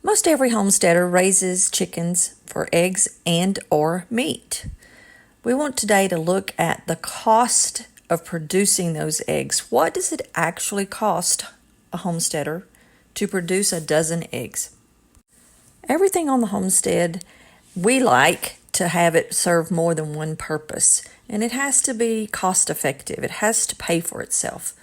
Most every homesteader raises chickens for eggs and or meat. We want today to look at the cost of producing those eggs. What does it actually cost a homesteader to produce a dozen eggs? Everything on the homestead, we like to have it serve more than one purpose, and it has to be cost effective. It has to pay for itself.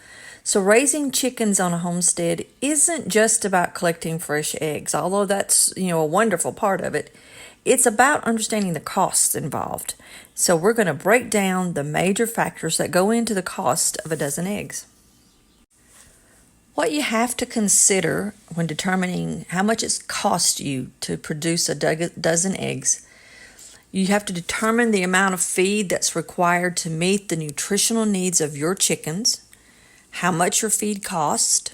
So raising chickens on a homestead isn't just about collecting fresh eggs, although that's, a wonderful part of it. It's about understanding the costs involved. So we're going to break down the major factors that go into the cost of a dozen eggs. What you have to consider when determining how much it costs you to produce a dozen eggs, you have to determine the amount of feed that's required to meet the nutritional needs of your chickens, how much your feed costs,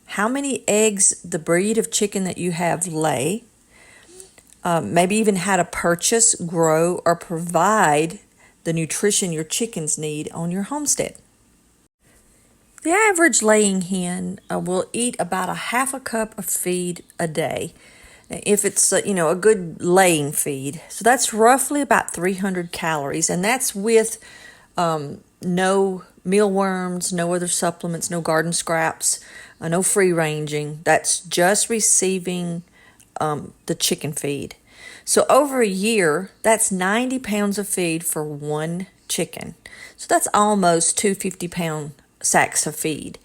how many eggs the breed of chicken that you have lay, maybe even how to purchase, grow, or provide the nutrition your chickens need on your homestead. The average laying hen will eat about a half a cup of feed a day if it's a good laying feed. So that's roughly about 300 calories, and that's with no mealworms, no other supplements, no garden scraps, no free ranging. That's just receiving the chicken feed. So over a year, that's 90 pounds of feed for one chicken. So that's almost two 50-pound sacks of feed.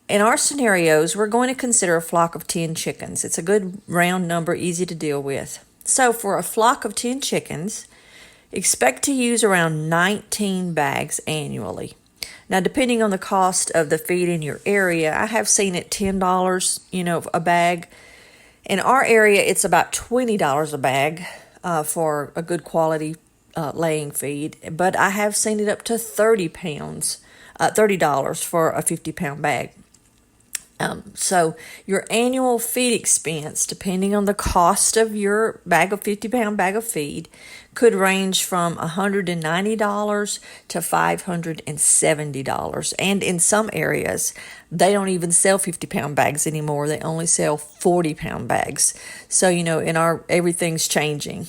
In our scenarios, we're going to consider a flock of 10 chickens. It's a good round number, easy to deal with. So for a flock of 10 chickens, expect to use around 19 bags annually. Now, depending on the cost of the feed in your area, I have seen it $10, a bag. In our area, it's about $20 a bag for a good quality laying feed, but I have seen it up to $30 for a 50-pound bag. So your annual feed expense, depending on the cost of your 50-pound bag of feed, could range from $190 to $570. And in some areas, they don't even sell 50-pound bags anymore. They only sell 40-pound bags. So, everything's changing.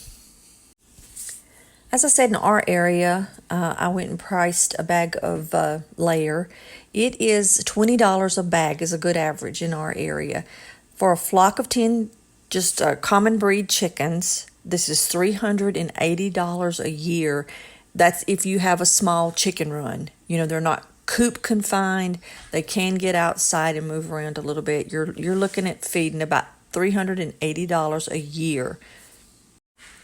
As I said, in our area, I went and priced a bag of layer. It is $20 a bag is a good average in our area. For a flock of 10 just common breed chickens, this is $380 a year. That's if you have a small chicken run. They're not coop confined. They can get outside and move around a little bit. You're looking at feeding about $380 a year.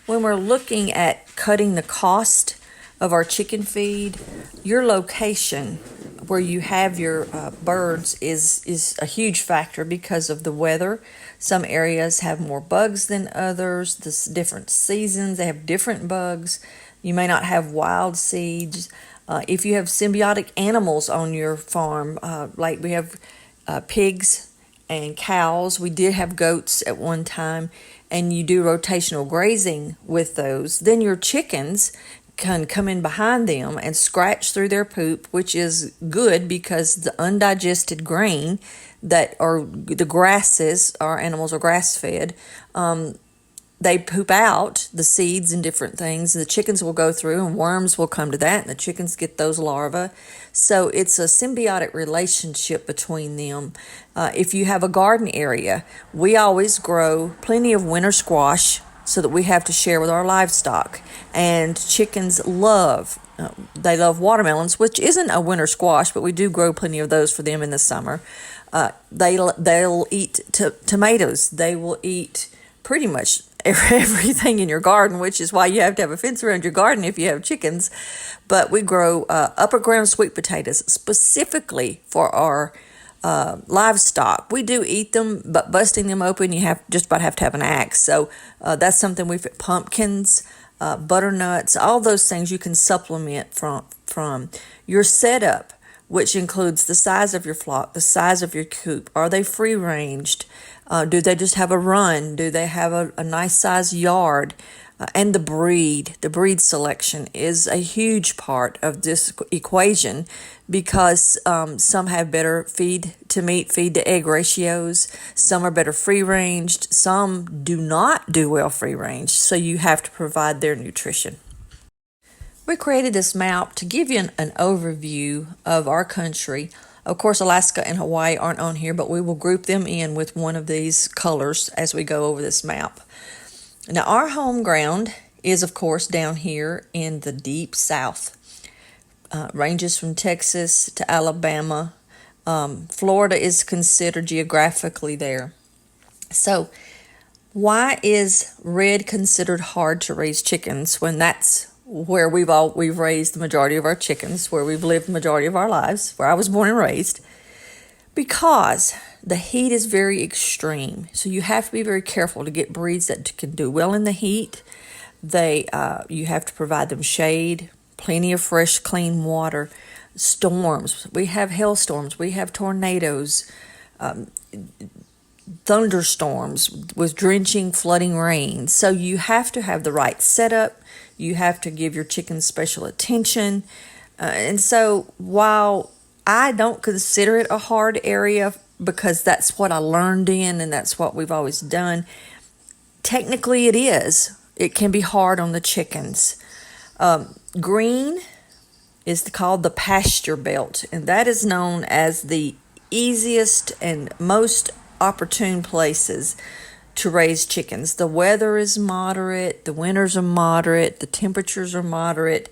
When we're looking at cutting the cost of our chicken feed, your location where you have your birds is a huge factor because of the weather. Some areas have more bugs than others. There's different seasons, they have different bugs. You may not have wild seeds. If you have symbiotic animals on your farm, like we have pigs and cows, we did have goats at one time, and you do rotational grazing with those, then your chickens can come in behind them and scratch through their poop, which is good because the undigested grain or the grasses, our animals are grass fed, they poop out the seeds and different things. The chickens will go through and worms will come to that, and the chickens get those larvae. So it's a symbiotic relationship between them. If you have a garden area, we always grow plenty of winter squash so that we have to share with our livestock. And chickens they love watermelons, which isn't a winter squash, but we do grow plenty of those for them in the summer. They'll eat tomatoes. They will eat pretty much everything in your garden, which is why you have to have a fence around your garden if you have chickens. But we grow upper ground sweet potatoes specifically for our livestock. We do eat them, but busting them open, you just about have to have an axe. So that's something pumpkins, butternuts, all those things you can supplement from your setup, which includes the size of your flock, the size of your coop. Are they free ranged? Do they just have a run? Do they have a nice size yard? And the breed selection is a huge part of this equation because some have better feed to meat, feed to egg ratios. Some are better free ranged. Some do not do well free range. So you have to provide their nutrition. We created this map to give you an overview of our country. Of course, Alaska and Hawaii aren't on here, but we will group them in with one of these colors as we go over this map. Now, our home ground is, of course, down here in the deep south. Ranges from Texas to Alabama. Florida is considered geographically there. So, why is red considered hard to raise chickens when that's where we've raised the majority of our chickens, where we've lived the majority of our lives, where I was born and raised? Because the heat is very extreme. So you have to be very careful to get breeds that can do well in the heat. You have to provide them shade, plenty of fresh, clean water, storms. We have hailstorms. We have tornadoes, thunderstorms with drenching, flooding rain. So you have to have the right setup. You have to give your chickens special attention. And so while I don't consider it a hard area because that's what I learned in and that's what we've always done, technically it is. It can be hard on the chickens. Green is called the pasture belt, and that is known as the easiest and most opportune places to raise chickens. The weather is moderate, the winters are moderate, the temperatures are moderate,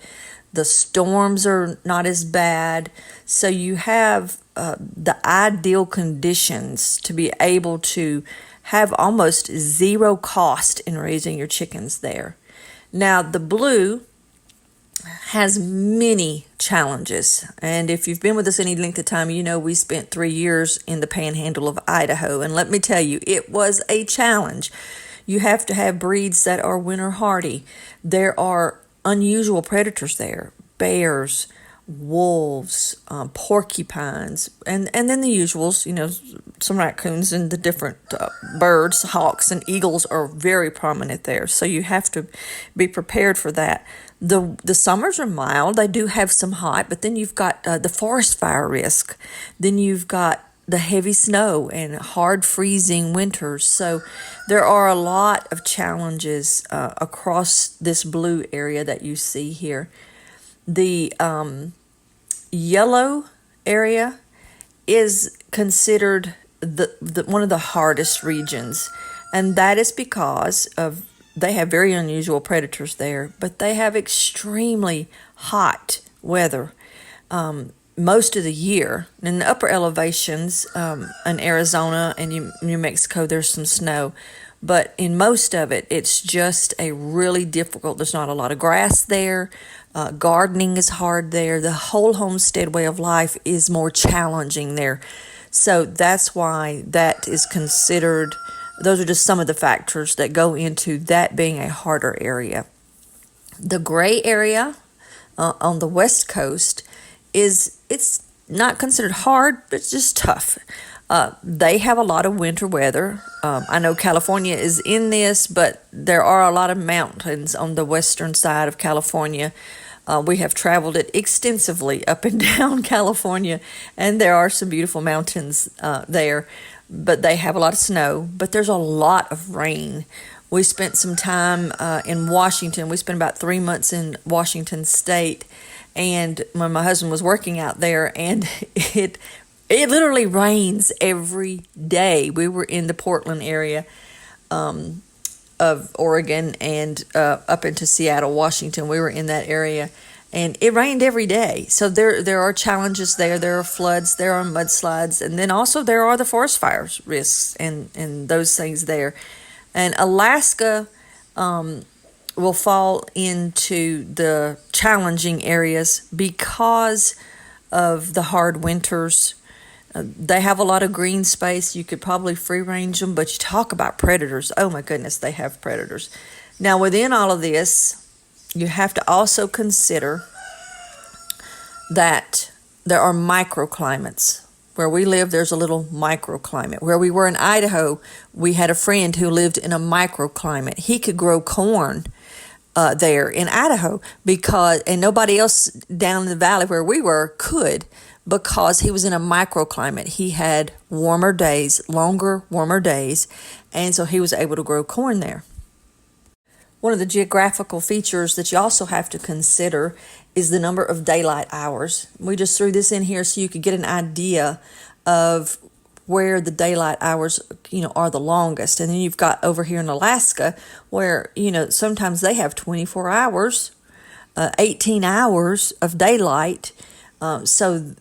the storms are not as bad. So you have the ideal conditions to be able to have almost zero cost in raising your chickens there. Now, the blue has many challenges. And if you've been with us any length of time, you know we spent 3 years in the panhandle of Idaho. And let me tell you, it was a challenge. You have to have breeds that are winter hardy. There are unusual predators there: bears, wolves, porcupines, and then the usuals, some raccoons and the different birds, hawks and eagles are very prominent there. So you have to be prepared for that. The summers are mild. They do have some hot, but then you've got the forest fire risk. Then you've got the heavy snow and hard freezing winters. So there are a lot of challenges across this blue area that you see here. The yellow area is considered the one of the hardest regions, and that is because of they have very unusual predators there, but they have extremely hot weather most of the year. In the upper elevations in Arizona and New Mexico, there's some snow, but in most of it, it's just a really difficult. There's not a lot of grass there. Gardening is hard there. The whole homestead way of life is more challenging there. So that's why that is considered. Those are just some of the factors that go into that being a harder area. The gray area on the west coast it's not considered hard, but it's just tough. They have a lot of winter weather. I know California is in this, but there are a lot of mountains on the western side of California. We have traveled it extensively up and down California, and there are some beautiful mountains there, but they have a lot of snow, but there's a lot of rain. We spent some time in Washington. We spent about 3 months in Washington State, and when my husband was working out there, and it literally rains every day. We were in the Portland area of Oregon and up into Seattle, Washington. We were in that area, and it rained every day. So there are challenges there. There are floods, there are mudslides, and then also there are the forest fires risks and those things there. And Alaska will fall into the challenging areas because of the hard winters. They have a lot of green space. You could probably free range them, but you talk about predators. Oh my goodness, they have predators. Now within all of this, you have to also consider that there are microclimates Where we live, there's a little microclimate. Where we were in Idaho, we had a friend who lived in a microclimate. He could grow corn there in Idaho and nobody else down in the valley where we were could, because he was in a microclimate. He had warmer days, longer, warmer days, and so he was able to grow corn there. One of the geographical features that you also have to consider is the number of daylight hours. We just threw this in here so you could get an idea of where the daylight hours, are the longest. And then you've got over here in Alaska where, sometimes they have 24 hours, 18 hours of daylight. So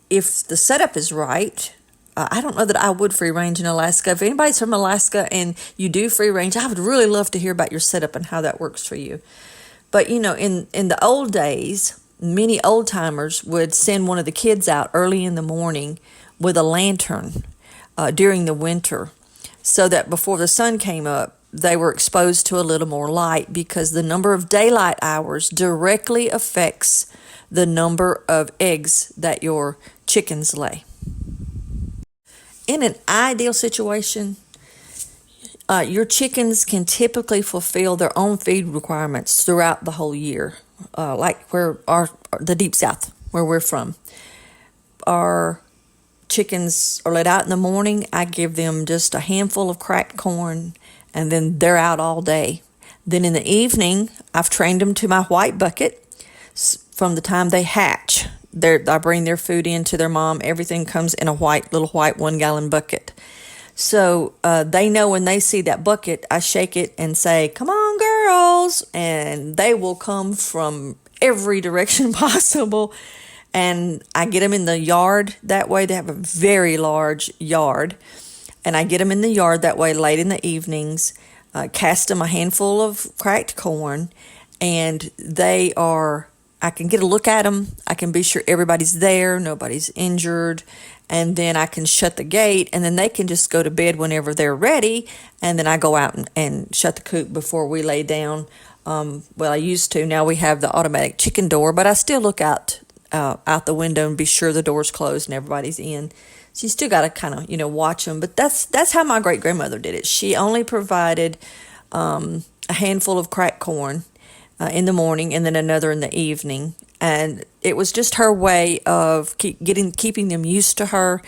if the setup is right, I don't know that I would free range in Alaska. If anybody's from Alaska and you do free range, I would really love to hear about your setup and how that works for you. But, in the old days, many old timers would send one of the kids out early in the morning with a lantern during the winter, so that before the sun came up, they were exposed to a little more light, because the number of daylight hours directly affects the number of eggs that your chickens lay. In an ideal situation, your chickens can typically fulfill their own feed requirements throughout the whole year, like the Deep South, where we're from. Our chickens are let out in the morning. I give them just a handful of cracked corn, and then they're out all day. Then in the evening, I've trained them to my white bucket from the time they hatch. I bring their food in to their mom. Everything comes in a little white 1-gallon bucket. So they know when they see that bucket, I shake it and say, "Come on, girls," and they will come from every direction possible. And I get them in the yard that way. They have a very large yard. And I get them in the yard that way late in the evenings, cast them a handful of cracked corn, and I can get a look at them. I can be sure everybody's there, nobody's injured, and then I can shut the gate, and then they can just go to bed whenever they're ready, and then I go out and shut the coop before we lay down. I used to. Now we have the automatic chicken door, but I still look out the window and be sure the door's closed and everybody's in. So you still got to kind of, watch them. But that's how my great-grandmother did it. She only provided a handful of cracked corn in the morning and then another in the evening. And it was just her way of keeping them used to her,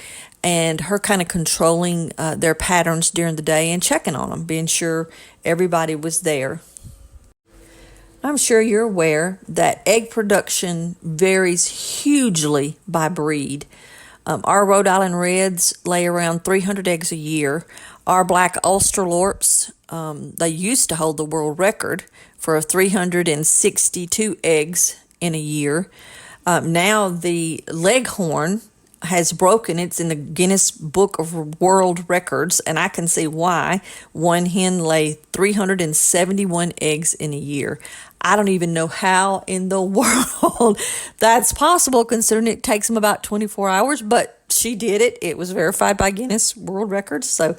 and her kind of controlling their patterns during the day and checking on them, being sure everybody was there. I'm sure you're aware that egg production varies hugely by breed. Our Rhode Island Reds lay around 300 eggs a year. Our black Australorps, they used to hold the world record for 362 eggs in a year. Now the Leghorn has broken. It's in the Guinness Book of World Records, and I can see why. One hen lay 371 eggs in a year. I don't even know how in the world that's possible, considering it takes them about 24 hours, but she did it. It was verified by Guinness World Records, so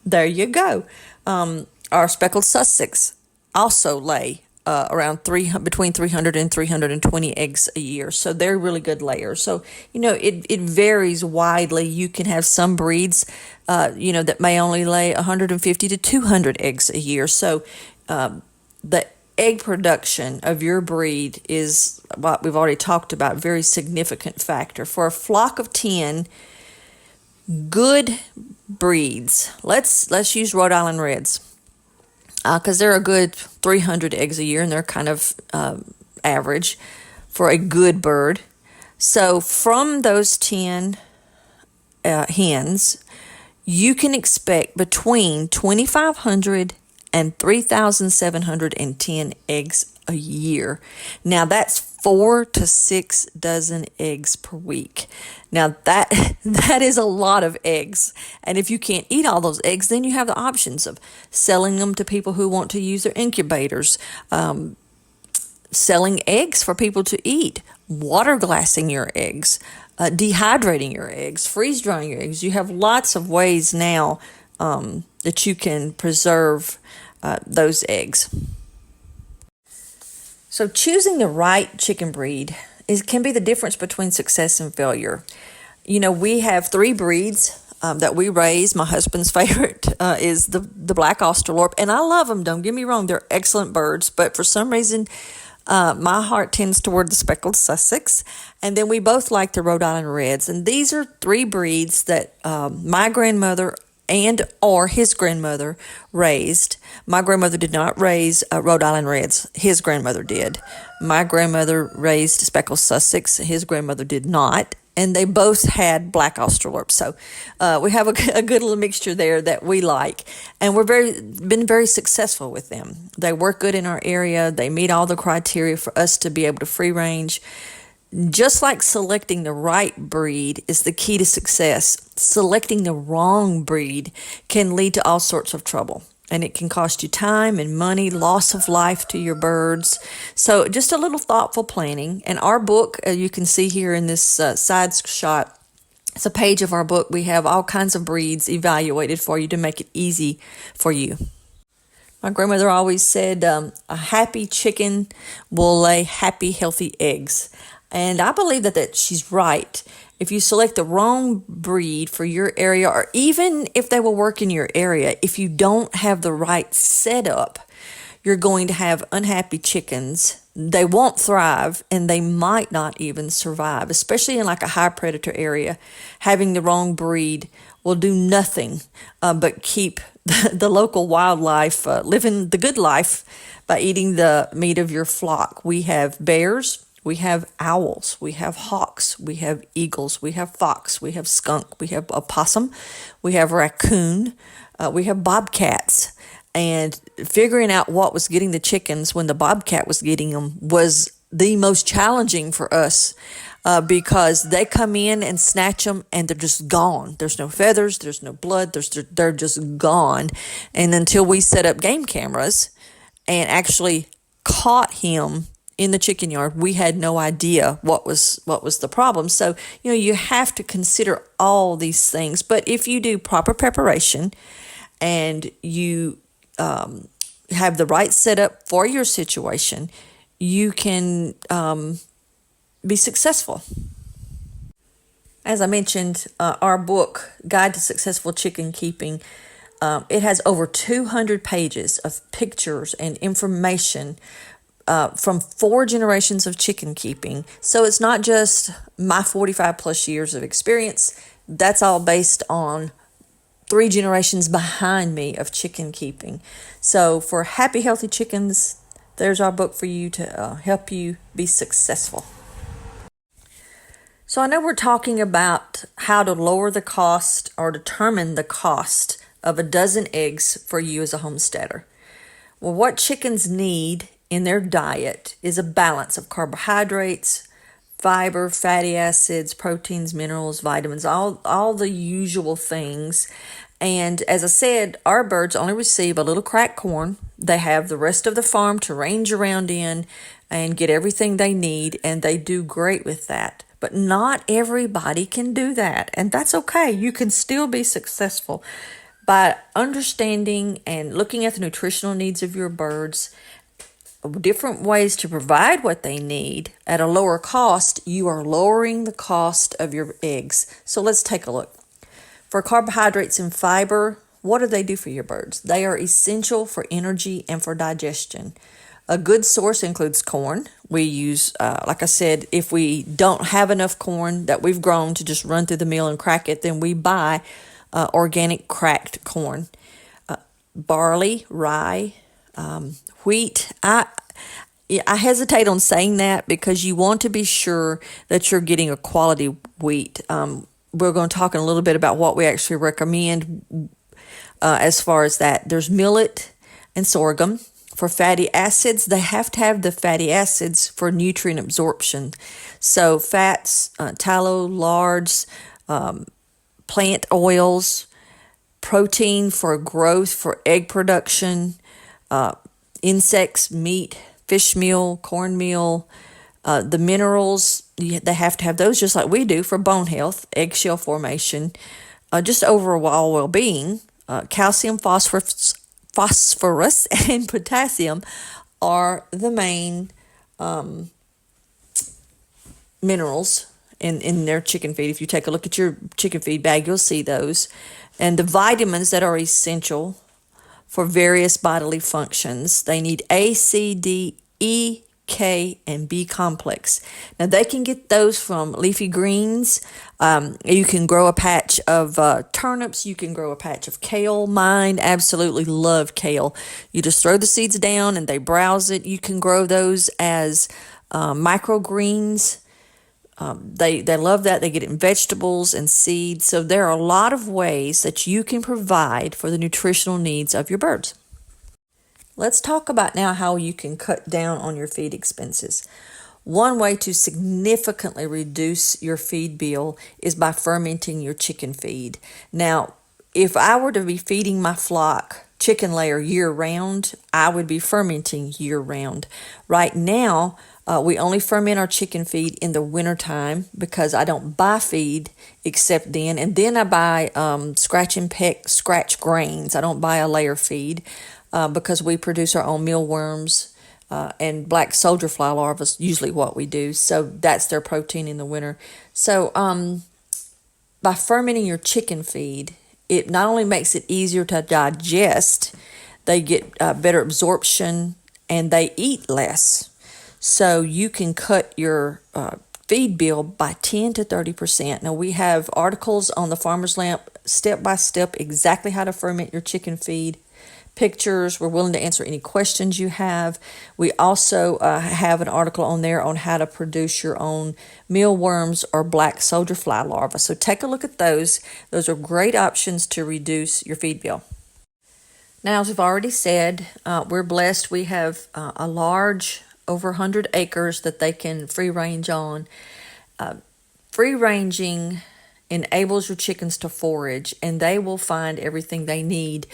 there you go. Our speckled Sussex also lay around between 300 and 320 eggs a year. So they're really good layers. So, it varies widely. You can have some breeds, that may only lay 150 to 200 eggs a year. So the egg production of your breed is what we've already talked about, very significant factor. For a flock of 10 good breeds, let's use Rhode Island Reds, because they're a good 300 eggs a year, and they're kind of average for a good bird. So from those 10 hens, you can expect between 2,500 and 3,710 eggs a year. Now that's 4 to 6 dozen eggs per week. Now that is a lot of eggs. And if you can't eat all those eggs, then you have the options of selling them to people who want to use their incubators, selling eggs for people to eat, water glassing your eggs, dehydrating your eggs, freeze drying your eggs. You have lots of ways now that you can preserve those eggs. So choosing the right chicken breed can be the difference between success and failure. We have three breeds that we raise. My husband's favorite is the black Australorp, and I love them. Don't get me wrong; they're excellent birds. But for some reason, my heart tends toward the speckled Sussex, and then we both like the Rhode Island Reds. And these are three breeds that my grandmother and or his grandmother raised. My grandmother did not raise Rhode Island Reds. His grandmother did. My grandmother raised speckled Sussex. His grandmother did not. And they both had black Australorps. So we have a good little mixture there that we like. And been very successful with them. They work good in our area. They meet all the criteria for us to be able to free range. Just like selecting the right breed is the key to success, selecting the wrong breed can lead to all sorts of trouble. And it can cost you time and money, loss of life to your birds. So just a little thoughtful planning. And our book, you can see here in this side shot, it's a page of our book. We have all kinds of breeds evaluated for you to make it easy for you. My grandmother always said, a happy chicken will lay happy, healthy eggs. And I believe that she's right. If you select the wrong breed for your area, or even if they will work in your area, if you don't have the right setup, you're going to have unhappy chickens. They won't thrive, and they might not even survive, especially in like a high predator area. Having the wrong breed will do nothing but keep the local wildlife living the good life by eating the meat of your flock. We have bears. We have owls, we have hawks, we have eagles, we have fox, we have skunk, we have opossum, we have raccoon, we have bobcats. And figuring out what was getting the chickens when the bobcat was getting them was the most challenging for us because they come in and snatch them and they're just gone. There's no feathers, there's no blood, they're just gone. And until we set up game cameras and actually caught him in the chicken yard, we had no idea what was the problem. So, you have to consider all these things. But if you do proper preparation and you have the right setup for your situation, you can be successful. As I mentioned, our book, Guide to Successful Chicken Keeping, it has over 200 pages of pictures and information from 4 generations of chicken keeping. So it's not just my 45 plus years of experience. That's all based on 3 generations behind me of chicken keeping. So for happy, healthy chickens, there's our book for you to help you be successful. So I know we're talking about how to lower the cost or determine the cost of a dozen eggs for you as a homesteader. Well, what chickens need in their diet is a balance of carbohydrates, fiber, fatty acids, proteins, minerals, vitamins, all the usual things. And as I said, our birds only receive a little cracked corn. They have the rest of the farm to range around in and get everything they need, and they do great with that. But not everybody can do that, and that's okay. You can still be successful by understanding and looking at the nutritional needs of your birds, different ways to provide what they need at a lower cost. You are lowering the cost of your eggs. So let's take a look. For carbohydrates and fiber, what do they do for your birds? They are essential for energy and for digestion. A good source includes corn. We use, like I said, if we don't have enough corn that we've grown to just run through the mill and crack it, then we buy organic cracked corn. Barley, rye, wheat. I hesitate on saying that because you want to be sure that you're getting a quality wheat. We're going to talk in a little bit about what we actually recommend as far as that. There's millet and sorghum. For fatty acids, they have to have the fatty acids for nutrient absorption. So fats, tallow, lards, plant oils, protein for growth, for egg production, insects, meat, fish meal, cornmeal, the minerals, they have to have those just like we do for bone health, eggshell formation, just overall well-being. Calcium, phosphorus, and potassium are the main minerals in their chicken feed. If you take a look at your chicken feed bag, you'll see those. And the vitamins that are essential for various bodily functions. They need A, C, D, E, K, and B complex. Now, they can get those from leafy greens. You can grow a patch of turnips. You can grow a patch of kale. Mine absolutely love kale. You just throw the seeds down and they browse it. You can grow those as microgreens. They love that. They get it in vegetables and seeds. So there are a lot of ways that you can provide for the nutritional needs of your birds. Let's talk about now how you can cut down on your feed expenses. One way to significantly reduce your feed bill is by fermenting your chicken feed. Now, if I were to be feeding my flock chicken layer year round, I would be fermenting year round. Right now, we only ferment our chicken feed in the wintertime because I don't buy feed except then. And then I buy scratch and peck scratch grains. I don't buy a layer feed because we produce our own mealworms and black soldier fly larvae is usually what we do. So that's their protein in the winter. So by fermenting your chicken feed, it not only makes it easier to digest, they get better absorption and they eat less. So you can cut your feed bill by 10 to 30%. Now, we have articles on the Farmer's Lamp, step by step, exactly how to ferment your chicken feed. Pictures. We're willing to answer any questions you have. We also have an article on there on how to produce your own mealworms or black soldier fly larvae. So take a look at those. Those are great options to reduce your feed bill. Now, as we've already said, we're blessed. We have a large, over 100 acres that they can free range on. Free ranging enables your chickens to forage, and they will find everything they need.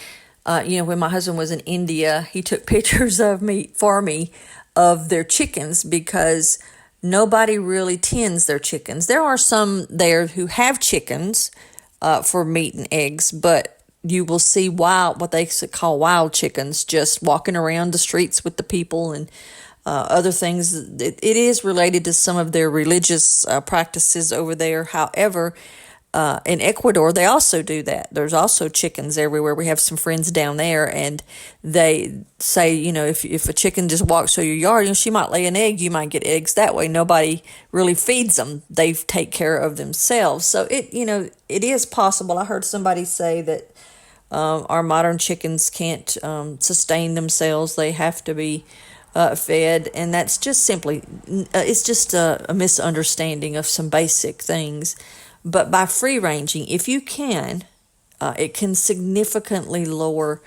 When my husband was in India, he took pictures of me of their chickens because nobody really tends their chickens. There are some there who have chickens for meat and eggs, but you will see what they call wild chickens just walking around the streets with the people and other things. It is related to some of their religious practices over there. However, in Ecuador, they also do that. There's also chickens everywhere. We have some friends down there, and they say, if a chicken just walks through your yard, she might lay an egg. You might get eggs that way. Nobody really feeds them. They take care of themselves. So it is possible. I heard somebody say that our modern chickens can't sustain themselves. They have to be fed, and that's just simply, it's just a misunderstanding of some basic things. But by free ranging, if you can, it can significantly lower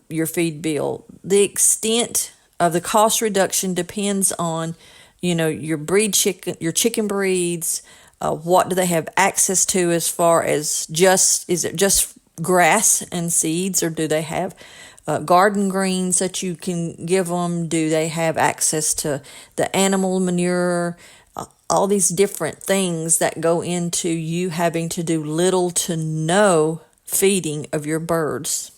your feed bill. The extent of the cost reduction depends on, your your chicken breeds. What do they have access to as far as is it just grass and seeds, or do they have garden greens that you can give them? Do they have access to the animal manure? All these different things that go into you having to do little to no feeding of your birds.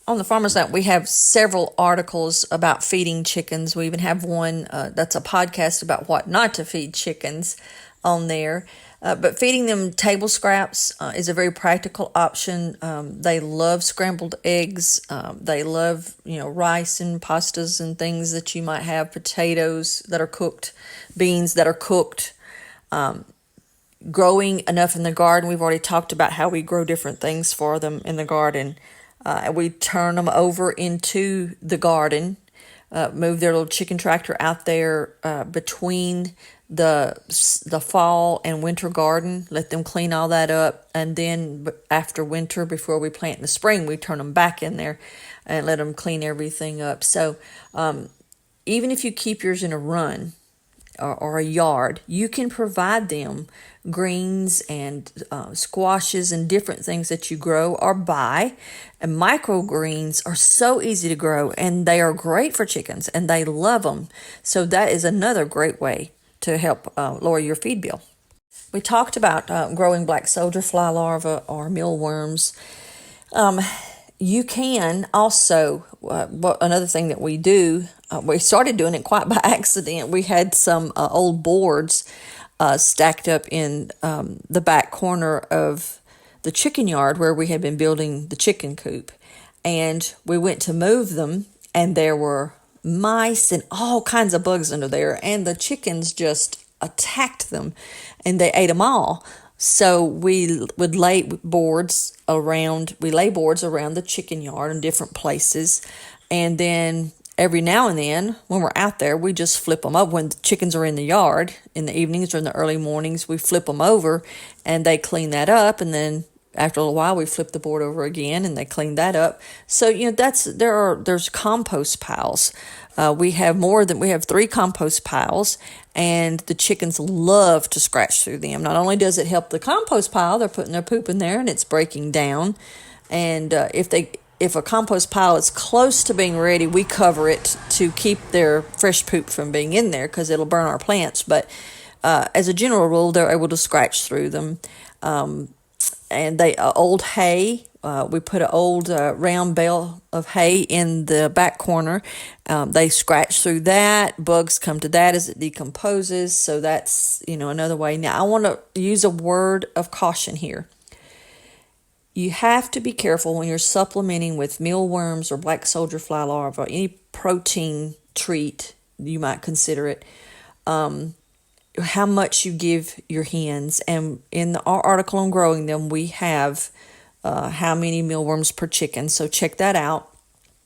On the Farmer's Lamp, we have several articles about feeding chickens. We even have one that's a podcast about what not to feed chickens on there. But feeding them table scraps is a very practical option. They love scrambled eggs. They love, rice and pastas and things that you might have, potatoes that are cooked, beans that are cooked. Growing enough in the garden. We've already talked about how we grow different things for them in the garden. We turn them over into the garden, move their little chicken tractor out there between the fall and winter garden, let them clean all that up, and then after winter, before we plant in the spring, we turn them back in there and let them clean everything up. So even if you keep yours in a run or a yard, you can provide them greens and squashes and different things that you grow or buy. And microgreens are so easy to grow, and they are great for chickens, and they love them. So that is another great way to help lower your feed bill. We talked about growing black soldier fly larvae or mealworms. You can also, another thing that we do, we started doing it quite by accident. We had some old boards stacked up in the back corner of the chicken yard where we had been building the chicken coop. And we went to move them, and there were mice and all kinds of bugs under there, and the chickens just attacked them, and they ate them all. So we would lay boards around the chicken yard in different places, and then every now and then when we're out there, we just flip them up. When the chickens are in the yard in the evenings or in the early mornings, we flip them over, and they clean that up, and then after a little while, we flip the board over again, and they clean that up. So there's compost piles. We have 3 compost piles, and the chickens love to scratch through them. Not only does it help the compost pile, they're putting their poop in there and it's breaking down. And if a compost pile is close to being ready, we cover it to keep their fresh poop from being in there because it'll burn our plants. But as a general rule, they're able to scratch through them. And old hay. We put an old round bale of hay in the back corner. They scratch through that. Bugs come to that as it decomposes. So that's, another way. Now, I want to use a word of caution here. You have to be careful when you're supplementing with mealworms or black soldier fly larvae or any protein treat, you might consider it, how much you give your hens. And in our article on growing them, we have how many mealworms per chicken, so check that out.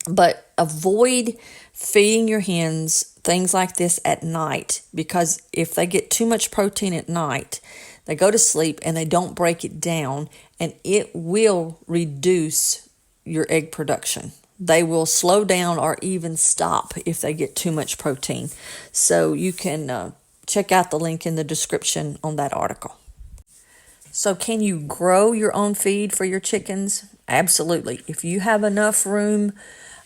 But avoid feeding your hens things like this at night, because if they get too much protein at night, they go to sleep and they don't break it down, and it will reduce your egg production. They will slow down or even stop if they get too much protein. So you can check out the link in the description on that article. So can you grow your own feed for your chickens? Absolutely. If you have enough room,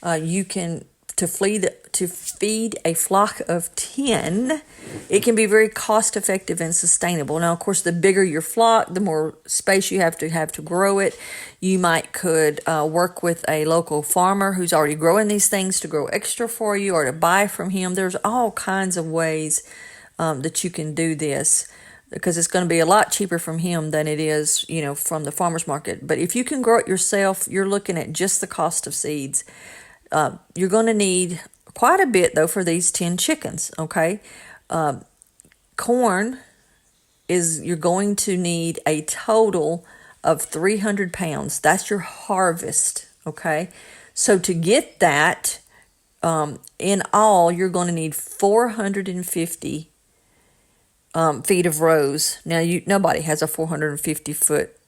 you can to feed a flock of 10. It can be very cost effective and sustainable. Now, of course, the bigger your flock, the more space you have to grow it. You could work with a local farmer who's already growing these things to grow extra for you, or to buy from him. There's all kinds of ways that you can do this, because it's going to be a lot cheaper from him than it is, from the farmer's market. But if you can grow it yourself, you're looking at just the cost of seeds. You're going to need quite a bit, though, for these 10 chickens, okay? Corn you're going to need a total of 300 pounds. That's your harvest, okay? So to get that, in all, you're going to need 450 feet of rows. Now, nobody has a 450-foot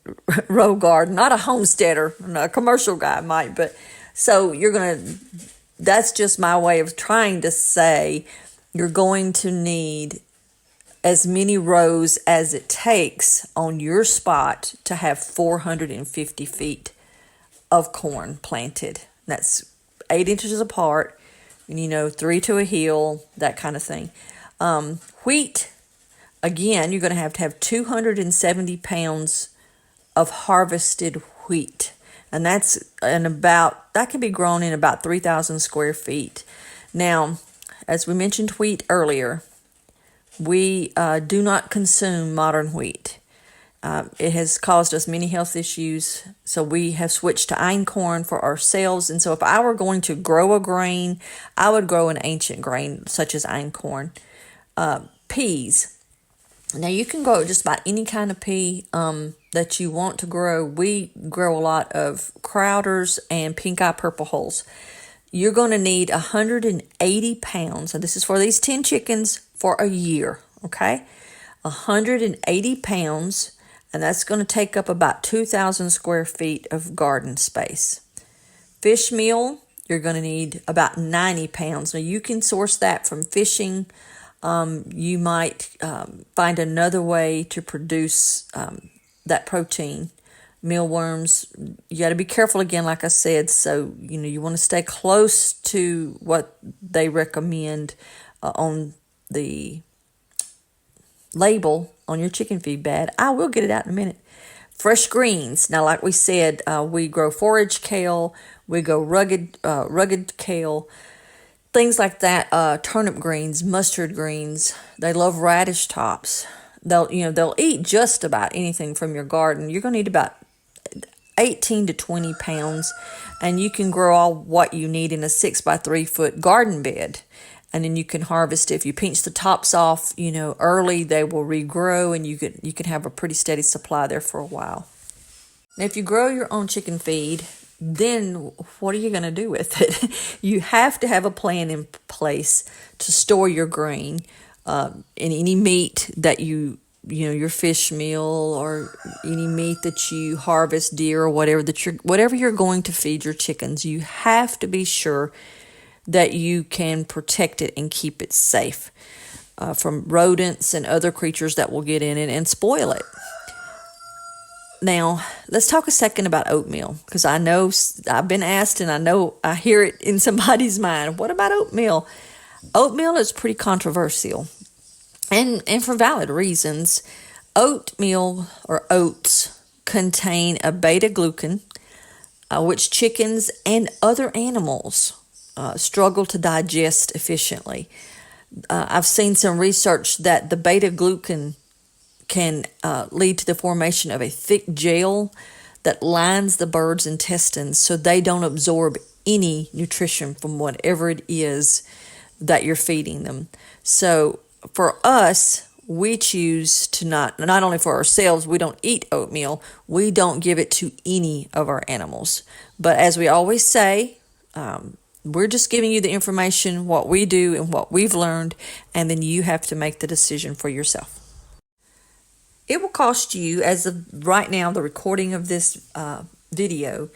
row garden. Not a homesteader, a commercial guy might, but so that's just my way of trying to say you're going to need as many rows as it takes on your spot to have 450 feet of corn planted. That's 8 inches apart, and 3 to a hill, that kind of thing. Wheat, again, you're going to have 270 pounds of harvested wheat. And that can be grown in about 3,000 square feet. Now, as we mentioned wheat earlier, we do not consume modern wheat. It has caused us many health issues, so we have switched to einkorn for ourselves. And so if I were going to grow a grain, I would grow an ancient grain such as einkorn. Peas. Now, you can grow just about any kind of pea that you want to grow. We grow a lot of Crowders and pink eye purple hulls. You're going to need 180 pounds, and this is for these 10 chickens for a year, okay? 180 pounds, and that's going to take up about 2,000 square feet of garden space. Fish meal, you're going to need about 90 pounds. Now, you can source that from fishing. You might find another way to produce that protein. Mealworms, you got to be careful again, like I said. So, you want to stay close to what they recommend on the label on your chicken feed bag. I will get it out in a minute. Fresh greens. Now, like we said, we grow forage kale, we grow rugged kale, things like that. Turnip greens, mustard greens. They love radish tops. they'll eat just about anything from your garden. You're going to need about 18 to 20 pounds, and you can grow all what you need in a 6 by 3 foot garden bed. And then you can harvest it. If you pinch the tops off, early, they will regrow, and you can have a pretty steady supply there for a while. Now, if you grow your own chicken feed, then what are you going to do with it? You have to have a plan in place to store your grain, and any meat that your fish meal, or any meat that you harvest, deer or whatever you're going to feed your chickens. You have to be sure that you can protect it and keep it safe from rodents and other creatures that will get in it and spoil it. Now, let's talk a second about oatmeal, because I know I've been asked, and I know I hear it in somebody's mind. What about oatmeal? Oatmeal is pretty controversial, and for valid reasons. Oatmeal, or oats, contain a beta-glucan, which chickens and other animals struggle to digest efficiently. I've seen some research that the beta-glucan can lead to the formation of a thick gel that lines the bird's intestines so they don't absorb any nutrition from whatever it is that you're feeding them. So for us, we choose to not only for ourselves, we don't eat oatmeal, we don't give it to any of our animals. But as we always say, we're just giving you the information, what we do and what we've learned, and then you have to make the decision for yourself. It will cost you, as of right now, the recording of this video,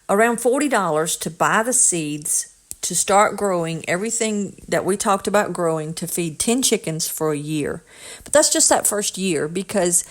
around $40 to buy the seeds to start growing everything that we talked about growing to feed 10 chickens for a year. But that's just that first year, because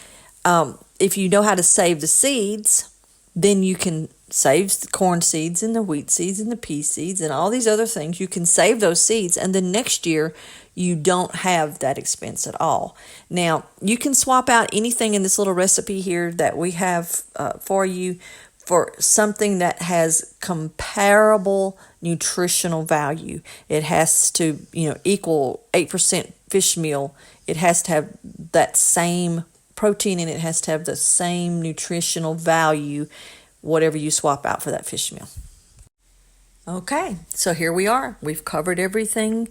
if you know how to save the seeds, then you can save the corn seeds and the wheat seeds and the pea seeds and all these other things. You can save those seeds, and then next year you don't have that expense at all. Now, you can swap out anything in this little recipe here that we have for you for something that has comparable nutritional value. It has to, equal 8% fish meal. It has to have that same protein, and it has to have the same nutritional value, whatever you swap out for that fish meal. Okay, so here we are. We've covered everything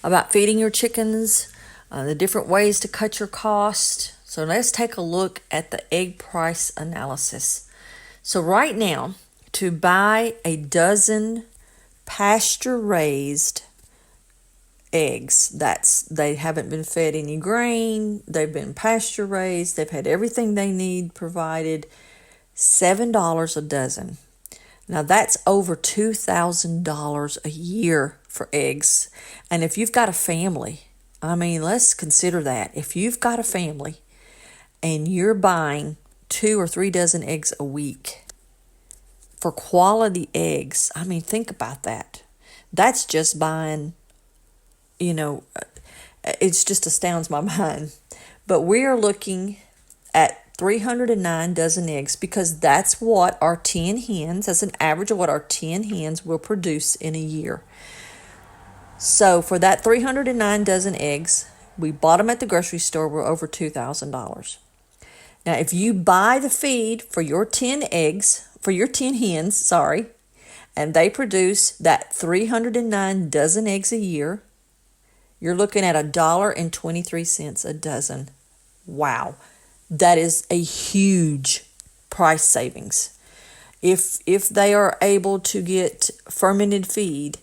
about feeding your chickens, the different ways to cut your cost. So let's take a look at the egg price analysis. So right now, to buy a dozen pasture-raised eggs, they haven't been fed any grain, they've been pasture-raised, they've had everything they need provided, $7 a dozen. Now that's over $2,000 a year for eggs. And if you've got a family, let's consider that. If you've got a family and you're buying 2 or 3 dozen eggs a week for quality eggs, think about that. That's just buying, it just astounds my mind. But we're looking at 309 dozen eggs, because that's what our 10 hens, that's an average of what our 10 hens will produce in a year. So for that 309 dozen eggs, we bought them at the grocery store, we're over $2,000. Now, if you buy the feed for your 10 hens, and they produce that 309 dozen eggs a year, you're looking at $1.23 a dozen. Wow. That is a huge price savings. If they are able to get fermented feed,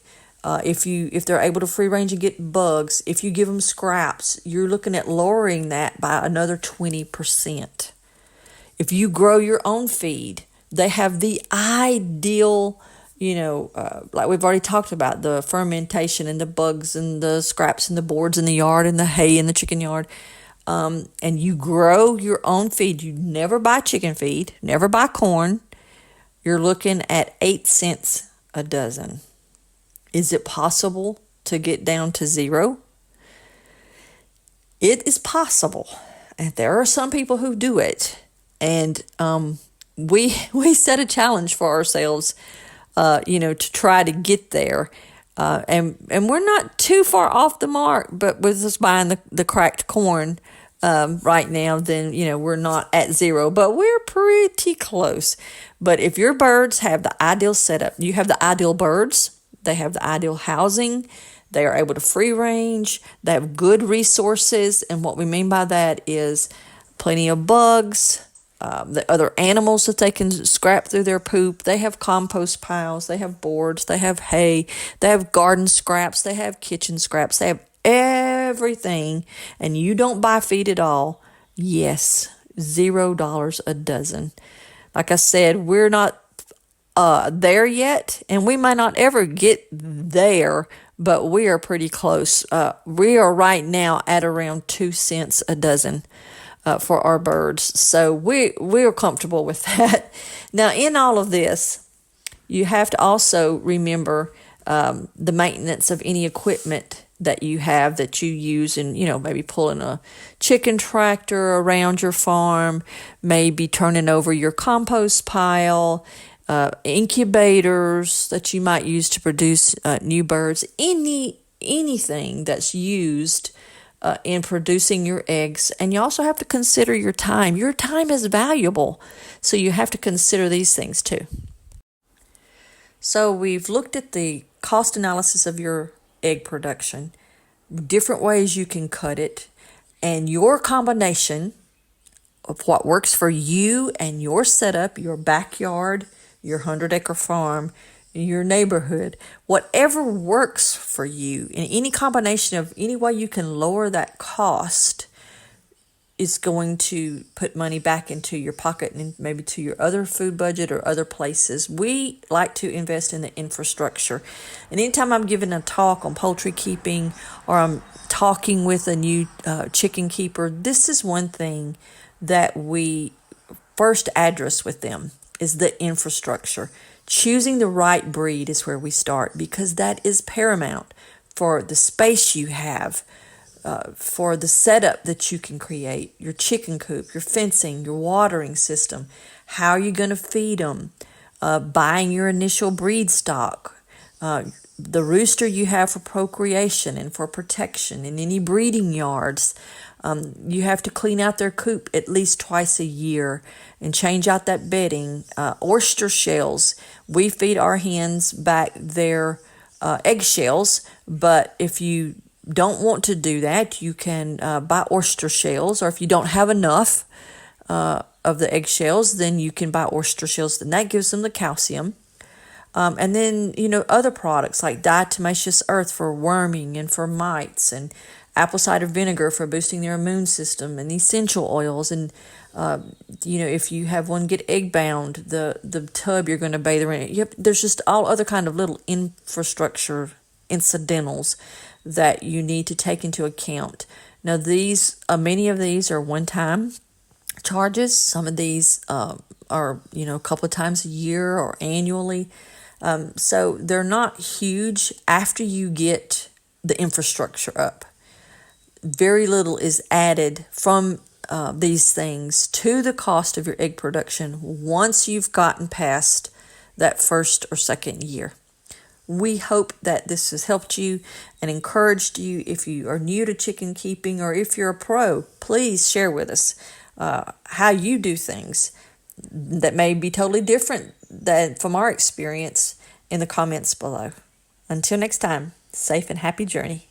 if they're able to free range and get bugs, if you give them scraps, you're looking at lowering that by another 20%. If you grow your own feed, they have the ideal, like we've already talked about, the fermentation and the bugs and the scraps and the boards in the yard and the hay in the chicken yard. And you grow your own feed. You never buy chicken feed, never buy corn. You're looking at 8 cents a dozen. Is it possible to get down to zero? It is possible. And there are some people who do it. And we set a challenge for ourselves, to try to get there. And we're not too far off the mark, but with us buying the cracked corn, right now, then, we're not at zero, but we're pretty close. But if your birds have the ideal setup, you have the ideal birds, they have the ideal housing, they are able to free range, they have good resources. And what we mean by that is plenty of bugs, the other animals that they can scrap through their poop. They have compost piles, they have boards, they have hay, they have garden scraps, they have kitchen scraps, they have everything, and you don't buy feed at all. Yes, $0 a dozen. Like I said, we're not there yet, and we might not ever get there, but we are pretty close. We are right now at around 2 cents a dozen for our birds, so we're comfortable with that. Now, in all of this, you have to also remember the maintenance of any equipment that you have that you use, and maybe pulling a chicken tractor around your farm, maybe turning over your compost pile, incubators that you might use to produce new birds, anything that's used in producing your eggs. And you also have to consider your time. Your time is valuable, so you have to consider these things too. So we've looked at the cost analysis of your egg production, different ways you can cut it, and your combination of what works for you and your setup, your backyard, your 100-acre farm, your neighborhood, whatever works for you, in any combination of any way you can lower that cost is going to put money back into your pocket and maybe to your other food budget or other places. We like to invest in the infrastructure. And anytime I'm giving a talk on poultry keeping, or I'm talking with a new chicken keeper, this is one thing that we first address with them is the infrastructure. Choosing the right breed is where we start, because that is paramount for the space you have, for the setup that you can create, your chicken coop, your fencing, your watering system, how are you going to feed them, buying your initial breed stock, the rooster you have for procreation and for protection, and any breeding yards. You have to clean out their coop at least twice a year and change out that bedding. Oyster shells, we feed our hens back their eggshells, but if you don't want to do that, you can buy oyster shells, or if you don't have enough of the eggshells, then you can buy oyster shells, and that gives them the calcium. And then, other products like diatomaceous earth for worming and for mites, and apple cider vinegar for boosting their immune system, and essential oils. And, if you have one get egg bound, the tub you're going to bathe in, there's just all other kind of little infrastructure incidentals that you need to take into account. Now, many of these are one-time charges. Some of these are, a couple of times a year or annually. So they're not huge after you get the infrastructure up. Very little is added from these things to the cost of your egg production once you've gotten past that first or second year. We hope that this has helped you and encouraged you. If you are new to chicken keeping, or if you're a pro, please share with us how you do things that may be totally different than from our experience in the comments below. Until next time, safe and happy journey.